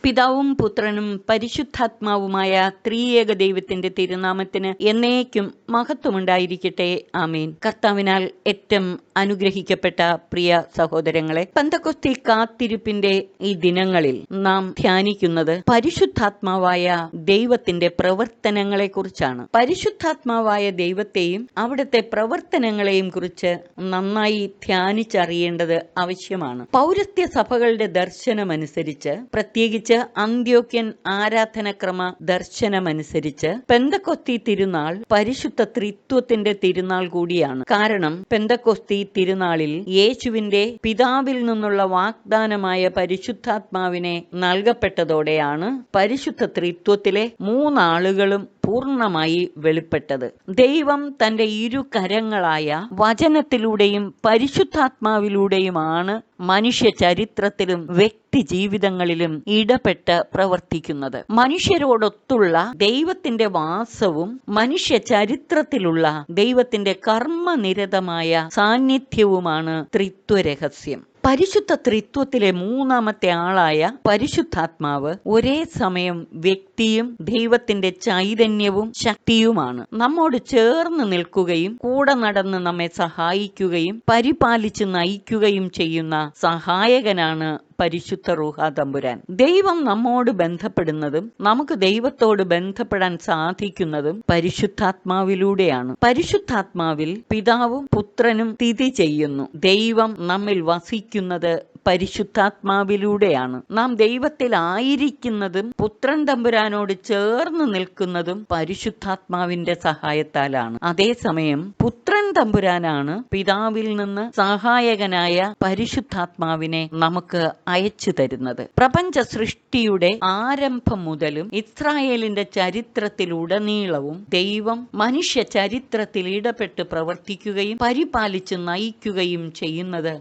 പിതാവും പുത്രനും പരിശുദ്ധാത്മാവുമായ ത്രിയേക ദൈവത്തിന്റെ തിരുനാമത്തിന് എന്നേക്കും മഹത്വമുണ്ടായിരിക്കട്ടെ. ആമേൻ. കർത്താവിനാൽ ഏറ്റവും അനുഗ്രഹിക്കപ്പെട്ട പ്രിയ സഹോദരങ്ങളെ, പെന്തക്കോസ്തി കാത്തിരിപ്പിന്റെ ഈ ദിനങ്ങളിൽ നാം ധ്യാനിക്കുന്നത് പരിശുദ്ധാത്മാവായ ദൈവത്തിന്റെ പ്രവർത്തനങ്ങളെ കുറിച്ചാണ്. പരിശുദ്ധാത്മാവായ ദൈവത്തെയും അവിടുത്തെ പ്രവർത്തനങ്ങളെയും കുറിച്ച് നന്നായി ധ്യാനിച്ചറിയേണ്ടത് ആവശ്യമാണ്. പൗരസ്ത്യ സഭകളുടെ ദർശനമനുസരിച്ച്, പ്രത്യേകിച്ച് അന്ത്യോക്യൻ ആരാധനക്രമ ദർശനമനുസരിച്ച് പെന്തക്കോസ്തി തിരുനാൾ പരിശുദ്ധ ത്രിത്വത്തിന്റെ തിരുനാൾ കൂടിയാണ്. കാരണം പെന്തക്കോസ്തി തിരുനാളിൽ യേശുവിന്റെ പിതാവിൽ നിന്നുള്ള വാഗ്ദാനമായ പരിശുദ്ധാത്മാവിനെ നൽകപ്പെട്ടതോടെയാണ് പരിശുദ്ധ ത്രിത്വത്തിലെ മൂന്നാളുകളും പൂർണ്ണമായി വെളിപ്പെട്ടത്. ദൈവം തന്റെ ഇരു കരങ്ങളായ വചനത്തിലൂടെയും പരിശുദ്ധാത്മാവിലൂടെയുമാണ് മനുഷ്യ ചരിത്രത്തിലും വ്യക്തി ജീവിതങ്ങളിലും ഇടപെട്ട് പ്രവർത്തിക്കുന്നത്. മനുഷ്യരോടൊത്തുള്ള ദൈവത്തിന്റെ വാസവും മനുഷ്യ ചരിത്രത്തിലുള്ള ദൈവത്തിന്റെ കർമ്മനിരതമായ സാന്നിധ്യവുമാണ് ത്രിത്വരഹസ്യം. പരിശുദ്ധ ത്രിത്വത്തിലെ മൂന്നാമത്തെ ആളായ പരിശുദ്ധാത്മാവ് ഒരേ സമയം വ്യക്തിയും ദൈവത്തിന്റെ ചൈതന്യവും ശക്തിയുമാണ്. നമ്മോട് ചേർന്ന് നിൽക്കുകയും കൂടെ നടന്ന് നമ്മെ സഹായിക്കുകയും പരിപാലിച്ച് നയിക്കുകയും ചെയ്യുന്ന സഹായകനാണ് പരിശുദ്ധ റൂഹാ തമ്പുരാൻ. ദൈവം നമ്മോട് ബന്ധപ്പെടുന്നതും നമുക്ക് ദൈവത്തോട് ബന്ധപ്പെടാൻ സാധിക്കുന്നതും പരിശുദ്ധാത്മാവിലൂടെയാണ്. പരിശുദ്ധാത്മാവിൽ പിതാവും പുത്രനും സ്ഥിതി ചെയ്യുന്നു. ദൈവം നമ്മിൽ വസിക്കുന്നത് പരിശുദ്ധാത്മാവിലൂടെയാണ്. നാം ദൈവത്തിൽ ആയിരിക്കുന്നതും പുത്രൻ തമ്പുരാനോട് ചേർന്ന് നിൽക്കുന്നതും പരിശുദ്ധാത്മാവിന്റെ സഹായത്താലാണ്. അതേസമയം പുത്രൻ തമ്പുരാനാണ് പിതാവിൽ നിന്ന് സഹായകനായ പരിശുദ്ധാത്മാവിനെ നമുക്ക് അയച്ചു തരുന്നത്. പ്രപഞ്ച സൃഷ്ടിയുടെ ആരംഭം മുതലും ഇസ്രായേലിന്റെ ചരിത്രത്തിലുടനീളവും ദൈവം മനുഷ്യ ചരിത്രത്തിൽ ഇടപെട്ട് പ്രവർത്തിക്കുകയും പരിപാലിച്ച് നയിക്കുകയും ചെയ്യുന്നത്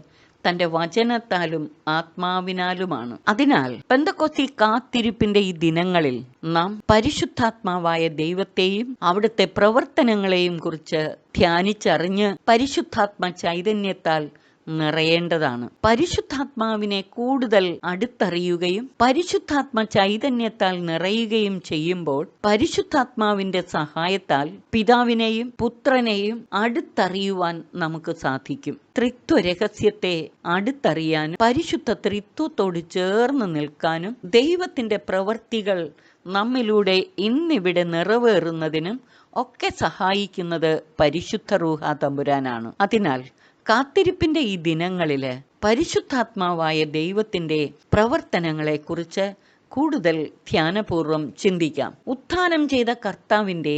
തന്റെ വചനത്താലും ആത്മാവിനാലുമാണ്. അതിനാൽ പെന്തക്കോസ്തി കാത്തിരിപ്പിന്റെ ഈ ദിനങ്ങളിൽ നാം പരിശുദ്ധാത്മാവായ ദൈവത്തെയും അവിടുത്തെ പ്രവർത്തനങ്ങളെയും കുറിച്ച് ധ്യാനിച്ചറിഞ്ഞ് പരിശുദ്ധാത്മ ചൈതന്യത്താൽ നിറയേണ്ടതാണ്. പരിശുദ്ധാത്മാവിനെ കൂടുതൽ അടുത്തറിയുകയും പരിശുദ്ധാത്മ ചൈതന്യത്താൽ നിറയുകയും ചെയ്യുമ്പോൾ പരിശുദ്ധാത്മാവിന്റെ സഹായത്താൽ പിതാവിനെയും പുത്രനെയും അടുത്തറിയുവാൻ നമുക്ക് സാധിക്കും. ത്രിത്വ രഹസ്യത്തെ അടുത്തറിയാനും പരിശുദ്ധ ത്രിത്വത്തോട് ചേർന്ന് നിൽക്കാനും ദൈവത്തിന്റെ പ്രവർത്തികൾ നമ്മിലൂടെ ഇന്നിവിടെ നിറവേറുന്നതിനും ഒക്കെ സഹായിക്കുന്നത് പരിശുദ്ധ റൂഹാ തമ്പുരാനാണ്. അതിനാൽ കാത്തിരിപ്പിന്റെ ഈ ദിനങ്ങളില് പരിശുദ്ധാത്മാവായ ദൈവത്തിന്റെ പ്രവർത്തനങ്ങളെക്കുറിച്ച് കൂടുതൽ ധ്യാനപൂർവം ചിന്തിക്കാം. ഉത്ഥാനം ചെയ്ത കർത്താവിന്റെ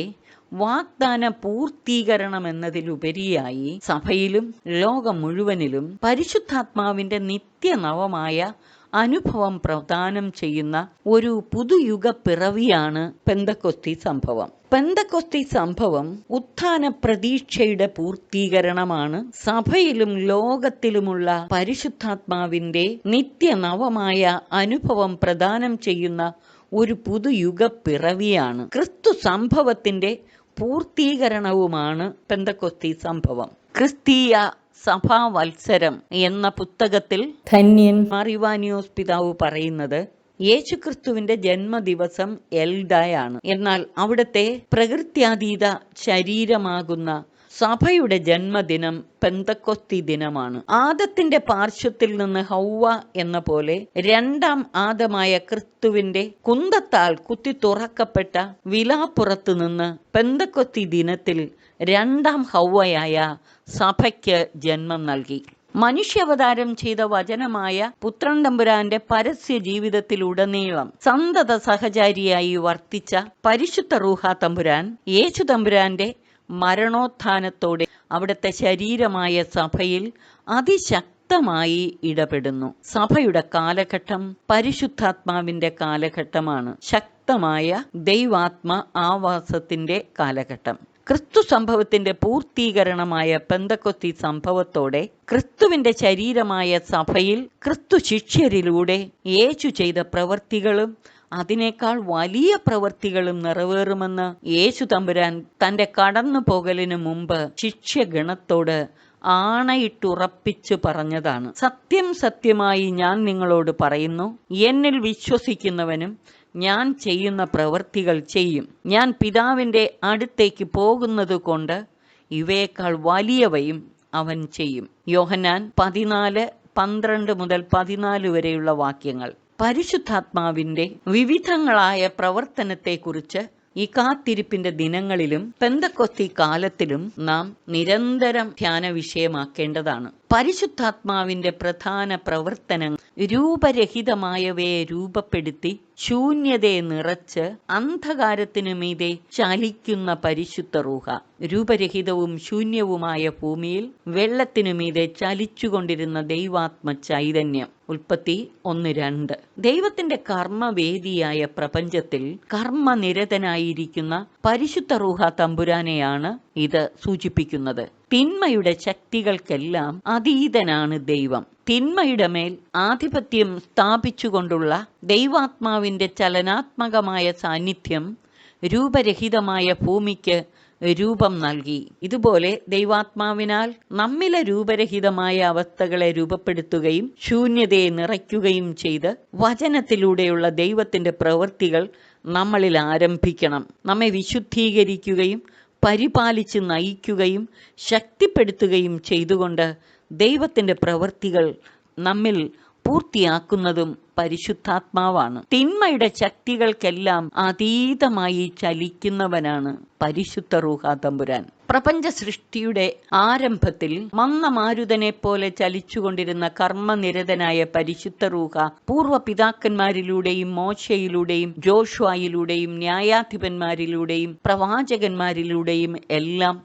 വാഗ്ദാന പൂർത്തീകരണം എന്നതിലുപരിയായി സഭയിലും ലോകം മുഴുവനിലും പരിശുദ്ധാത്മാവിന്റെ നിത്യനവമായ അനുഭവം പ്രദാനം ചെയ്യുന്ന ഒരു പുതുയുഗ പിറവിയാണ് പെന്തക്കോസ്തി സംഭവം. പെന്തക്കോസ്തി സംഭവം ഉത്ഥാന പ്രതീക്ഷയുടെ പൂർത്തീകരണമാണ്. സഭയിലും ലോകത്തിലുമുള്ള പരിശുദ്ധാത്മാവിന്റെ നിത്യനവമായ അനുഭവം പ്രദാനം ചെയ്യുന്ന ഒരു പുതുയുഗ പിറവിയാണ്. ക്രിസ്തു സംഭവത്തിന്റെ പൂർത്തീകരണവുമാണ് പെന്തക്കോസ്തി സംഭവം. ക്രിസ്തീയ സഭാവത്സരം എന്ന പുസ്തകത്തിൽ ധന്യൻ മാറിവാനിയോസ് പിതാവ് പറയുന്നത് യേശുക്രിസ്തുവിന്റെ ജന്മദിവസം എൽഡായാണ്. എന്നാൽ അവിടുത്തെ പ്രകൃത്യാതീത ശരീരമാകുന്ന സഭയുടെ ജന്മദിനം പെന്തക്കോസ്തി ദിനമാണ്. ആദത്തിന്റെ പാർശ്വത്തിൽ നിന്ന് ഹൗവ എന്ന പോലെ രണ്ടാം ആദമായ ക്രിസ്തുവിന്റെ കുന്തത്താൽ കുത്തി തുറക്കപ്പെട്ട വിലാപ്പുറത്ത് നിന്ന് പെന്തക്കോസ്തി ദിനത്തിൽ രണ്ടാം ഹൗവയായ സഭയ്ക്ക് ജന്മം നൽകി. മനുഷ്യാവതാരം ചെയ്ത വചനമായ പുത്രൻ തമ്പുരാന്റെ പരസ്യ ജീവിതത്തിലുടനീളം സന്തത സഹചാരിയായി വർത്തിച്ച പരിശുദ്ധ റൂഹാ തമ്പുരാൻ യേശു തമ്പുരാന്റെ മരണോത്ഥാനത്തോടെ അവിടുത്തെ ശരീരമായ സഭയിൽ അതിശക്തമായി ഇടപെടുന്നു. സഭയുടെ കാലഘട്ടം പരിശുദ്ധാത്മാവിന്റെ കാലഘട്ടമാണ്. ശക്തമായ ദൈവാത്മ ആവാസത്തിന്റെ കാലഘട്ടം. ക്രിസ്തു സംഭവത്തിന്റെ പൂർത്തീകരണമായ പെന്തക്കോസ്തി സംഭവത്തോടെ ക്രിസ്തുവിന്റെ ശരീരമായ സഭയിൽ ക്രിസ്തു ശിഷ്യരിലൂടെ യേശു ചെയ്ത പ്രവൃത്തികളും അതിനേക്കാൾ വലിയ പ്രവൃത്തികളും നിറവേറുമെന്ന് യേശു തമ്പുരാൻ തന്റെ കടന്നു പോകലിനു മുമ്പ് ശിഷ്യഗണത്തോട് ആണയിട്ടുറപ്പിച്ചു പറഞ്ഞതാണ്. സത്യം സത്യമായി ഞാൻ നിങ്ങളോട് പറയുന്നു, എന്നിൽ വിശ്വസിക്കുന്നവനും ഞാൻ ചെയ്യുന്ന പ്രവൃത്തികൾ ചെയ്യും. ഞാൻ പിതാവിൻ്റെ അടുത്തേക്ക് പോകുന്നത് കൊണ്ട് ഇവയേക്കാൾ വലിയവയും അവൻ ചെയ്യും. യോഹന്നാൻ 14:12-14 വരെയുള്ള വാക്യങ്ങൾ. പരിശുദ്ധാത്മാവിൻ്റെ വിവിധങ്ങളായ പ്രവർത്തനത്തെക്കുറിച്ച് ഈ കാത്തിരിപ്പിന്റെ ദിനങ്ങളിലും പെന്തക്കോസ്തി കാലത്തിലും നാം നിരന്തരം ധ്യാന വിഷയമാക്കേണ്ടതാണ്. പരിശുദ്ധാത്മാവിന്റെ പ്രധാന പ്രവർത്തനം രൂപരഹിതമായവയെ രൂപപ്പെടുത്തി ശൂന്യതയെ നിറച്ച് അന്ധകാരത്തിനു മീതെ ചലിക്കുന്ന പരിശുദ്ധ റൂഹ. രൂപരഹിതവും ശൂന്യവുമായ ഭൂമിയിൽ വെള്ളത്തിനു മീതെ ചലിച്ചുകൊണ്ടിരുന്ന ദൈവാത്മ ചൈതന്യം. ഉൽപ്പത്തി 1:2. ദൈവത്തിന്റെ കർമ്മവേദിയായ പ്രപഞ്ചത്തിൽ കർമ്മനിരതനായിരിക്കുന്ന പരിശുദ്ധ റൂഹ തമ്പുരാനെയാണ് ഇത് സൂചിപ്പിക്കുന്നത്. തിന്മയുടെ ശക്തികൾക്കെല്ലാം അതീതനാണ് ദൈവം. തിന്മയുടെ മേൽ ആധിപത്യം സ്ഥാപിച്ചുകൊണ്ടുള്ള ദൈവാത്മാവിന്റെ ചലനാത്മകമായ സാന്നിധ്യം രൂപരഹിതമായ ഭൂമിക്ക് രൂപം നൽകി. ഇതുപോലെ ദൈവാത്മാവിനാൽ നമ്മിലെ രൂപരഹിതമായ അവസ്ഥകളെ രൂപപ്പെടുത്തുകയും ശൂന്യതയെ നിറയ്ക്കുകയും ചെയ്ത് വചനത്തിലൂടെയുള്ള ദൈവത്തിന്റെ പ്രവൃത്തികൾ നമ്മളിൽ ആരംഭിക്കണം. നമ്മെ വിശുദ്ധീകരിക്കുകയും പരിപാലിച്ച് നയിക്കുകയും ശക്തിപ്പെടുത്തുകയും ചെയ്തുകൊണ്ട് ദൈവത്തിന്റെ പ്രവൃത്തികൾ നമ്മിൽ പൂർത്തിയാക്കുന്നതും പരിശുദ്ധാത്മാവാണ്. തിന്മയുടെ ശക്തികൾക്കെല്ലാം അതീതമായി ചലിക്കുന്നവനാണ് പരിശുദ്ധ റൂഹ തമ്പുരാൻ. പ്രപഞ്ച സൃഷ്ടിയുടെ ആരംഭത്തിൽ മന്ദമാരുതനെ പോലെ ചലിച്ചുകൊണ്ടിരുന്ന കർമ്മനിരതനായ പരിശുദ്ധ റൂഹ പൂർവ്വ പിതാക്കന്മാരിലൂടെയും മോശയിലൂടെയും ജോഷുവയിലൂടെയും ന്യായാധിപന്മാരിലൂടെയും പ്രവാചകന്മാരിലൂടെയും എല്ലാം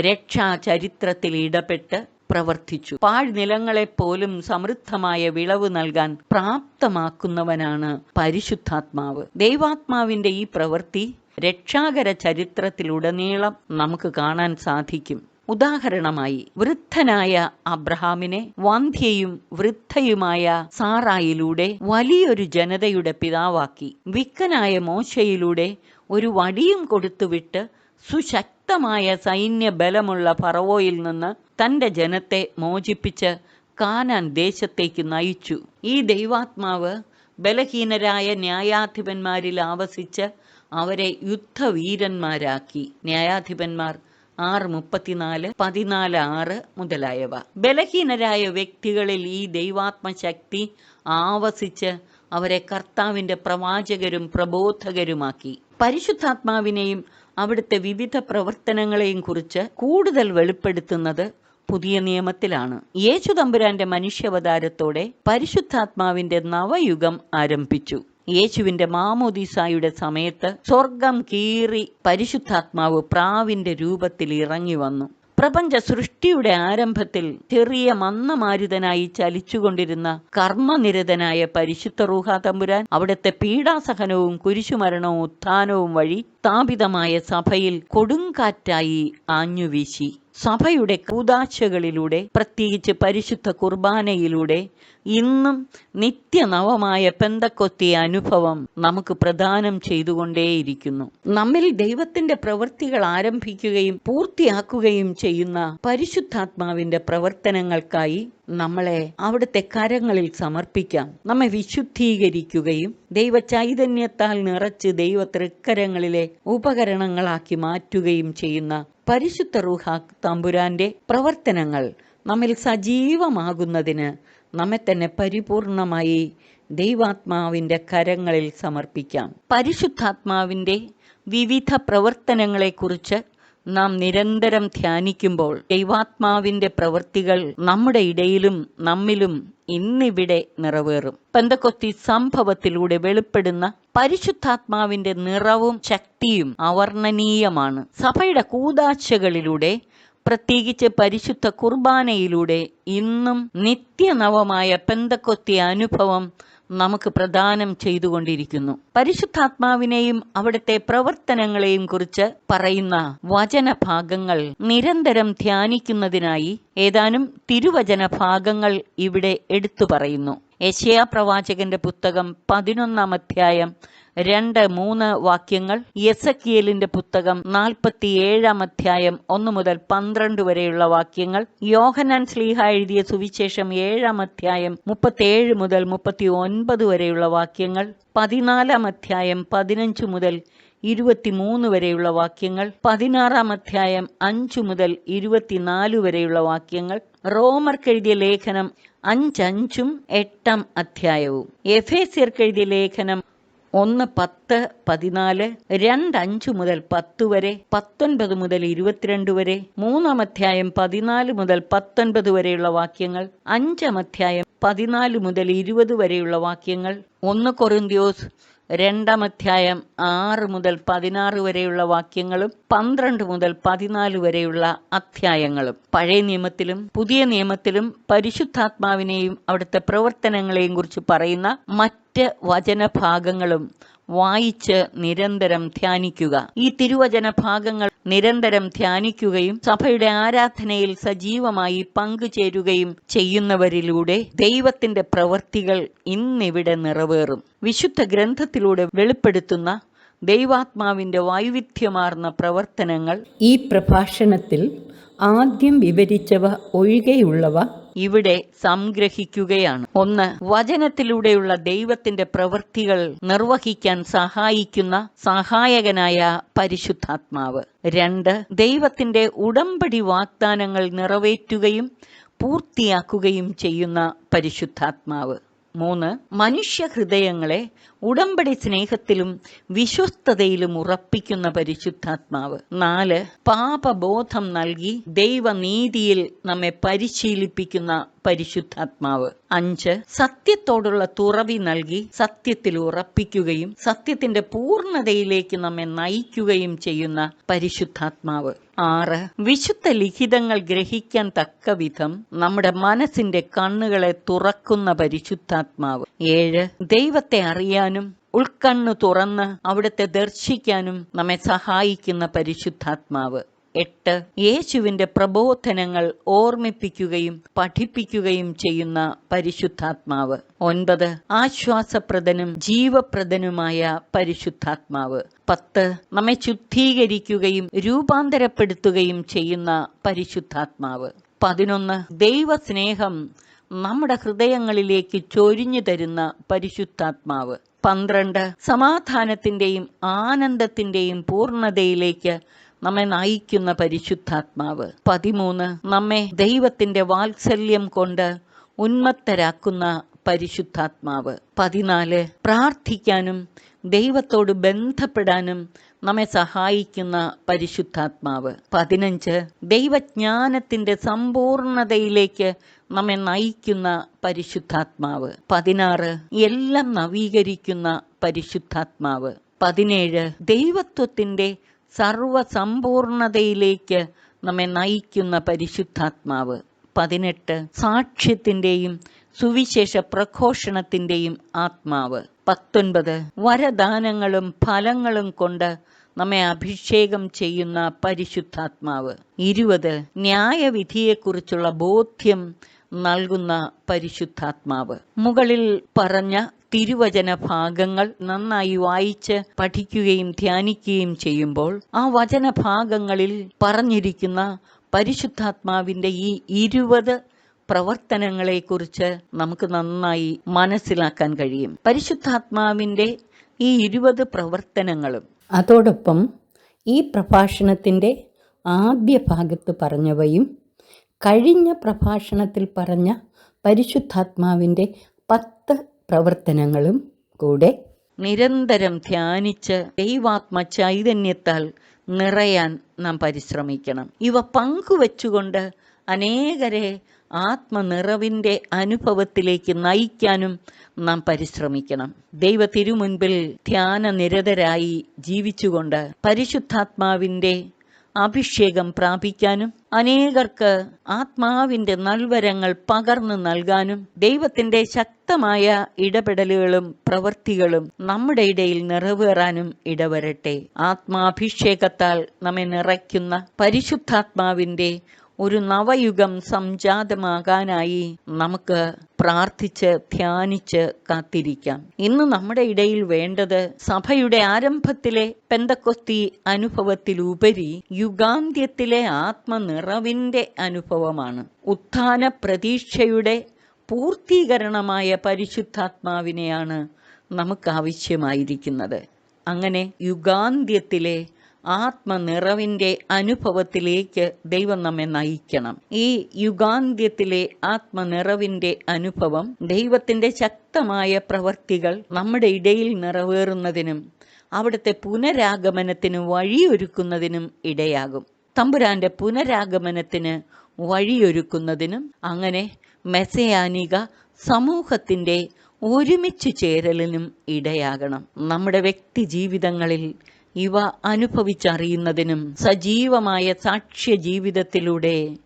രക്ഷാ ചരിത്രത്തിൽ ഇടപെട്ട് പ്രവർത്തിച്ചു. പാഴ്നിലങ്ങളെപ്പോലും സമൃദ്ധമായ വിളവ് നൽകാൻ പ്രാപ്തമാക്കുന്നവനാണ് പരിശുദ്ധാത്മാവ്. ദൈവാത്മാവിന്റെ ഈ പ്രവൃത്തി രക്ഷാകര ചരിത്രത്തിലുടനീളം നമുക്ക് കാണാൻ സാധിക്കും. ഉദാഹരണമായി, വൃദ്ധനായ അബ്രഹാമിനെ വന്ധ്യയും വൃദ്ധയുമായ സാറായിലൂടെ വലിയൊരു ജനതയുടെ പിതാവാക്കി. വിക്കനായ മോശയിലൂടെ ഒരു വടിയും കൊടുത്തുവിട്ട് സുശക്തമായ സൈന്യ ബലമുള്ള ഫറവോയിൽ നിന്ന് തന്റെ ജനത്തെ മോചിപ്പിച്ച് കാനാൻ ദേശത്തേക്ക് നയിച്ചു. ഈ ദൈവാത്മാവ് ബലഹീനരായ ന്യായാധിപന്മാരിൽ ആവസിച്ച് അവരെ യുദ്ധവീരന്മാരാക്കി. ന്യായാധിപന്മാർ 6:34, 14:6 മുതലായവ. ബലഹീനരായ വ്യക്തികളിൽ ഈ ദൈവാത്മശക്തി ആവസിച്ച് അവരെ കർത്താവിന്റെ പ്രവാചകരും പ്രബോധകരുമാക്കി. പരിശുദ്ധാത്മാവിനെയും അവിടുത്തെ വിവിധ പ്രവർത്തനങ്ങളെയും കുറിച്ച് കൂടുതൽ വെളിപ്പെടുത്തുന്നത് പുതിയ നിയമത്തിലാണ്. യേശു തമ്പുരാന്റെ മനുഷ്യാവതാരത്തോടെ പരിശുദ്ധാത്മാവിന്റെ നവയുഗം ആരംഭിച്ചു. യേശുവിന്റെ മാമോദീസായുടെ സമയത്ത് സ്വർഗം കീറി പരിശുദ്ധാത്മാവ് പ്രാവിന്റെ രൂപത്തിൽ ഇറങ്ങി വന്നു. പ്രപഞ്ച സൃഷ്ടിയുടെ ആരംഭത്തിൽ ചെറിയ മന്ദമാരുതനായി ചലിച്ചുകൊണ്ടിരുന്ന കർമ്മനിരതനായ പരിശുദ്ധ റൂഹ തമ്പുരാൻ അവിടുത്തെ പീഡാസഹനവും കുരിശുമരണവും ഉത്ഥാനവും വഴി സ്ഥാപിതമായ സഭയിൽ കൊടുങ്കാറ്റായി ആഞ്ഞുവീശി. സഭയുടെ കൂദാശകളിലൂടെ, പ്രത്യേകിച്ച് പരിശുദ്ധ കുർബാനയിലൂടെ ഇന്നും നിത്യനവമായ പെന്തക്കോസ്തി അനുഭവം നമുക്ക് പ്രദാനം ചെയ്തുകൊണ്ടേയിരിക്കുന്നു. നമ്മിൽ ദൈവത്തിന്റെ പ്രവൃത്തികൾ ആരംഭിക്കുകയും പൂർത്തിയാക്കുകയും ചെയ്യുന്ന പരിശുദ്ധാത്മാവിന്റെ പ്രവർത്തനങ്ങൾക്കായി നമ്മളെ അവിടുത്തെ കരങ്ങളിൽ സമർപ്പിക്കാം. നമ്മെ വിശുദ്ധീകരിക്കുകയും ദൈവ ചൈതന്യത്താൽ നിറച്ച് ദൈവ തൃക്കരങ്ങളിലെ ഉപകരണങ്ങളാക്കി മാറ്റുകയും ചെയ്യുന്ന പരിശുദ്ധ റൂഹ തമ്പുരാന്റെ പ്രവർത്തനങ്ങൾ നമ്മിൽ സജീവമാകുന്നതിന് നമ്മെ തന്നെ പരിപൂർണമായി ദൈവാത്മാവിന്റെ കരങ്ങളിൽ സമർപ്പിക്കാം. പരിശുദ്ധാത്മാവിന്റെ വിവിധ പ്രവർത്തനങ്ങളെക്കുറിച്ച് നാം നിരന്തരം ധ്യാനിക്കുമ്പോൾ ദൈവാത്മാവിന്റെ പ്രവൃത്തികൾ നമ്മുടെ ഇടയിലും നമ്മിലും ഇന്നിവിടെ നിറവേറും. പെന്തക്കോസ്തി സംഭവത്തിലൂടെ വെളിപ്പെടുന്ന പരിശുദ്ധാത്മാവിന്റെ നിറവും ശക്തിയും അവർണ്ണനീയമാണ്. സഭയുടെ കൂദാശകളിലൂടെ, പ്രത്യേകിച്ച് പരിശുദ്ധ കുർബാനയിലൂടെ ഇന്നും നിത്യനവമായ പെന്തക്കോസ്തി അനുഭവം നമുക്ക് പ്രദാനം ചെയ്തുകൊണ്ടിരിക്കുന്നു. പരിശുദ്ധാത്മാവിനെയും അവിടുത്തെ പ്രവർത്തനങ്ങളെയും കുറിച്ച് പറയുന്ന വചനഭാഗങ്ങൾ നിരന്തരം ധ്യാനിക്കുന്നതിനായി ഏതാനും തിരുവചന ഭാഗങ്ങൾ ഇവിടെ എടുത്തു പറയുന്നു. യെശയ്യാ പ്രവാചകന്റെ പുസ്തകം 11-ാം അധ്യായം 2-3 വാക്യങ്ങൾ, യെസക്കിയേലിന്റെ പുസ്തകം 47-ാം അധ്യായം 1 മുതൽ 12 വരെയുള്ള വാക്യങ്ങൾ, യോഹന്നാൻ ശ്ലീഹ എഴുതിയ സുവിശേഷം 7-ാം അധ്യായം 37 മുതൽ 39 വരെയുള്ള വാക്യങ്ങൾ, 14-ാം അധ്യായം 15 മുതൽ 23 വരെയുള്ള വാക്യങ്ങൾ, 16-ാം അധ്യായം 5 മുതൽ 24 വരെയുള്ള വാക്യങ്ങൾ, റോമർക്കെഴുതിയ ലേഖനം 5:5 8-ാം അധ്യായവും, എഫേസ്യർക്കെഴുതിയ ലേഖനം 1:10-14, 2:5 മുതൽ 10 വരെ, 19 മുതൽ 22 വരെ, 3-ാം അധ്യായം 14 മുതൽ 19 വരെയുള്ള വാക്യങ്ങൾ, 5-ാം അധ്യായം 14 മുതൽ 20 വരെയുള്ള വാക്യങ്ങൾ, 1 കൊറിന്ത്യോസ് 2-ാം അധ്യായം 6 മുതൽ 16 വരെയുള്ള വാക്യങ്ങളും 12 മുതൽ 14 വരെയുള്ള അധ്യായങ്ങളും. പഴയ നിയമത്തിലും പുതിയ നിയമത്തിലും പരിശുദ്ധാത്മാവിനെയും അവിടുത്തെ പ്രവർത്തനങ്ങളെയും കുറിച്ച് പറയുന്ന മറ്റ് വചനഭാഗങ്ങളും വായിച്ച് നിരന്തരം ധ്യാനിക്കുക. ഈ തിരുവചന ഭാഗങ്ങൾ നിരന്തരം ധ്യാനിക്കുകയും സഭയുടെ ആരാധനയിൽ സജീവമായി പങ്കുചേരുകയും ചെയ്യുന്നവരിലൂടെ ദൈവത്തിന്റെ പ്രവൃത്തികൾ ഇന്നിവിടെ നിറവേറും. വിശുദ്ധ ഗ്രന്ഥത്തിലൂടെ വെളിപ്പെടുത്തുന്ന ദൈവാത്മാവിന്റെ വൈവിധ്യമാർന്ന പ്രവർത്തനങ്ങൾ ഈ പ്രഭാഷണത്തിൽ ആദ്യം വിവരിച്ചവ ഒഴികെയുള്ളവ ഇവിടെ സംഗ്രഹിക്കുകയാണ്. 1. വചനത്തിലൂടെയുള്ള ദൈവത്തിന്റെ പ്രവൃത്തികൾ നിർവഹിക്കാൻ സഹായിക്കുന്ന സഹായകനായ പരിശുദ്ധാത്മാവ്. 2. ദൈവത്തിന്റെ ഉടമ്പടി വാഗ്ദാനങ്ങൾ നിറവേറ്റുകയും പൂർത്തിയാക്കുകയും ചെയ്യുന്ന പരിശുദ്ധാത്മാവ്. 3. മനുഷ്യ ഹൃദയങ്ങളെ ഉടമ്പടി സ്നേഹത്തിലും വിശ്വസ്തതയിലും ഉറപ്പിക്കുന്ന പരിശുദ്ധാത്മാവ്. 4. പാപബോധം നൽകി ദൈവനീതിയിൽ നമ്മെ പരിശീലിപ്പിക്കുന്ന പരിശുദ്ധാത്മാവ്. 5. സത്യത്തോടുള്ള തുറവി നൽകി സത്യത്തിൽ ഉറപ്പിക്കുകയും സത്യത്തിന്റെ പൂർണ്ണതയിലേക്ക് നമ്മെ നയിക്കുകയും ചെയ്യുന്ന പരിശുദ്ധാത്മാവ്. 6. വിശുദ്ധ ലിഖിതങ്ങൾ ഗ്രഹിക്കാൻ തക്ക വിധം നമ്മുടെ മനസ്സിന്റെ കണ്ണുകളെ തുറക്കുന്ന പരിശുദ്ധാത്മാവ്. 7. ദൈവത്തെ അറിയാനും ഉൾക്കണ്ണു തുറന്ന് അവിടുത്തെ ദർശിക്കാനും നമ്മെ സഹായിക്കുന്ന പരിശുദ്ധാത്മാവ്. 8. യേശുവിന്റെ പ്രബോധനങ്ങൾ ഓർമ്മിപ്പിക്കുകയും പഠിപ്പിക്കുകയും ചെയ്യുന്ന പരിശുദ്ധാത്മാവ്. 9. ആശ്വാസപ്രദനും ജീവപ്രദനുമായ പരിശുദ്ധാത്മാവ്. 10. നമ്മെ ശുദ്ധീകരിക്കുകയും രൂപാന്തരപ്പെടുത്തുകയും ചെയ്യുന്ന പരിശുദ്ധാത്മാവ്. 11. ദൈവസ്നേഹം നമ്മുടെ ഹൃദയങ്ങളിലേക്ക് ചൊരിഞ്ഞു തരുന്ന പരിശുദ്ധാത്മാവ്. 12. സമാധാനത്തിന്റെയും ആനന്ദത്തിന്റെയും പൂർണ്ണതയിലേക്ക് നമ്മെ നയിക്കുന്ന പരിശുദ്ധാത്മാവ്. 13. നമ്മെ ദൈവത്തിന്റെ വാത്സല്യം കൊണ്ട് ഉന്മത്തരാക്കുന്ന പരിശുദ്ധാത്മാവ്. 14. പ്രാർത്ഥിക്കാനും ദൈവത്തോട് ബന്ധപ്പെടാനും നമ്മെ സഹായിക്കുന്ന പരിശുദ്ധാത്മാവ്. 15. ദൈവജ്ഞാനത്തിന്റെ സമ്പൂർണതയിലേക്ക് നമ്മെ നയിക്കുന്ന പരിശുദ്ധാത്മാവ്. 16. എല്ലാം നവീകരിക്കുന്ന പരിശുദ്ധാത്മാവ്. 17. ദൈവത്വത്തിന്റെ സർവസമ്പൂർണതയിലേക്ക് നമ്മെ നയിക്കുന്ന പരിശുദ്ധാത്മാവ്. 18. സാക്ഷ്യത്തിന്റെയും സുവിശേഷ പ്രഘോഷണത്തിന്റെയും ആത്മാവ്. 19. വരദാനങ്ങളും ഫലങ്ങളും കൊണ്ട് നമ്മെ അഭിഷേകം ചെയ്യുന്ന പരിശുദ്ധാത്മാവ്. 20. ന്യായവിധിയെക്കുറിച്ചുള്ള ബോധ്യം നൽകുന്ന പരിശുദ്ധാത്മാവ്. മുകളിൽ പറഞ്ഞ തിരുവചന ഭാഗങ്ങൾ നന്നായി വായിച്ച് പഠിക്കുകയും ധ്യാനിക്കുകയും ചെയ്യുമ്പോൾ ആ വചനഭാഗങ്ങളിൽ പറഞ്ഞിരിക്കുന്ന പരിശുദ്ധാത്മാവിന്റെ ഈ 20 പ്രവർത്തനങ്ങളെക്കുറിച്ച് നമുക്ക് നന്നായി മനസ്സിലാക്കാൻ കഴിയും. പരിശുദ്ധാത്മാവിന്റെ ഈ 20 പ്രവർത്തനങ്ങളും അതോടൊപ്പം ഈ പ്രഭാഷണത്തിൻ്റെ ആദ്യ ഭാഗത്ത് പറഞ്ഞവയും കഴിഞ്ഞ പ്രഭാഷണത്തിൽ പറഞ്ഞ പരിശുദ്ധാത്മാവിൻ്റെ 10 പ്രവർത്തനങ്ങളും കൂടെ നിരന്തരം ധ്യാനിച്ച് ദൈവാത്മ ചൈതന്യത്താൽ നിറയാൻ നാം പരിശ്രമിക്കണം. ഇവ പങ്കുവെച്ചുകൊണ്ട് അനേകരെ ആത്മനിറവിൻ്റെ അനുഭവത്തിലേക്ക് നയിക്കാനും നാം പരിശ്രമിക്കണം. ദൈവ തിരുമുൻപിൽ ധ്യാനനിരതരായി ജീവിച്ചുകൊണ്ട് പരിശുദ്ധാത്മാവിൻ്റെ അഭിഷേകം പ്രാപിക്കാനും അനേകർക്ക് ആത്മാവിൻ്റെ നൽവരങ്ങൾ പകർന്നു നൽകാനും ദൈവത്തിൻ്റെ ശക്തമായ ഇടപെടലുകളും പ്രവൃത്തികളും നമ്മുടെ ഇടയിൽ നിറവേറാനും ഇടവരട്ടെ. ആത്മാഭിഷേകത്താൽ നമ്മെ നിറയ്ക്കുന്ന പരിശുദ്ധാത്മാവിൻ്റെ ഒരു നവയുഗം സംജാതമാകാനായി നമുക്ക് പ്രാർത്ഥിച്ച് ധ്യാനിച്ച് കാത്തിരിക്കാം. ഇന്ന് നമ്മുടെ ഇടയിൽ വേണ്ടത് സഭയുടെ ആരംഭത്തിലെ പെന്തക്കൊസ്തി അനുഭവത്തിലുപരി യുഗാന്ത്യത്തിലെ ആത്മനിറവിന്റെ അനുഭവമാണ്. ഉത്ഥാന പ്രതീക്ഷയുടെ പൂർത്തീകരണമായ പരിശുദ്ധാത്മാവിനെയാണ് നമുക്ക് ആവശ്യമായിരിക്കുന്നത്. അങ്ങനെ യുഗാന്ത്യത്തിലെ ആത്മനിറവിന്റെ അനുഭവത്തിലേക്ക് ദൈവം നമ്മെ നയിക്കണം. ഈ യുഗാന്ത്യത്തിലെ ആത്മനിറവിന്റെ അനുഭവം ദൈവത്തിന്റെ ശക്തമായ പ്രവർത്തികൾ നമ്മുടെ ഇടയിൽ നിറവേറുന്നതിനും അവിടുത്തെ പുനരാഗമനത്തിന് വഴിയൊരുക്കുന്നതിനും ഇടയാകും. തമ്പുരാന്റെ പുനരാഗമനത്തിന് വഴിയൊരുക്കുന്നതിനും അങ്ങനെ മെസ്സയാനിക സമൂഹത്തിന്റെ ഒരുമിച്ച് ചേരലിനും ഇടയാകണം. നമ്മുടെ വ്യക്തി ജീവിതങ്ങളിൽ ഇവ അനുഭവിച്ചറിയുന്നതിനും സജീവമായ സാക്ഷ്യ ജീവിതത്തിലൂടെ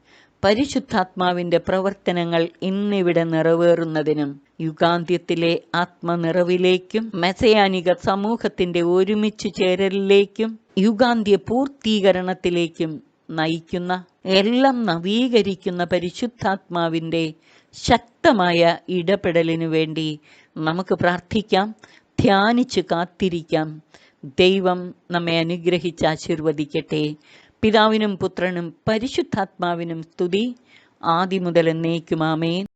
പരിശുദ്ധാത്മാവിന്റെ പ്രവർത്തനങ്ങൾ ഇന്നിവിടെ നിറവേറുന്നതിനും യുഗാന്ത്യത്തിലെ ആത്മനിറവിലേക്കും മെസ്സയാനിക സമൂഹത്തിന്റെ ഒരുമിച്ച് ചേരലിലേക്കും യുഗാന്ത്യ പൂർത്തീകരണത്തിലേക്കും നയിക്കുന്ന, എല്ലാം നവീകരിക്കുന്ന പരിശുദ്ധാത്മാവിന്റെ ശക്തമായ ഇടപെടലിനു വേണ്ടി നമുക്ക് പ്രാർത്ഥിക്കാം, ധ്യാനിച്ച് കാത്തിരിക്കാം. ദൈവം നമ്മെ അനുഗ്രഹിച്ച് ആശീർവദിക്കട്ടെ. പിതാവിനും പുത്രനും പരിശുദ്ധാത്മാവിനും സ്തുതി, ആദിമുതൽ എന്നേക്കും. ആമേൻ.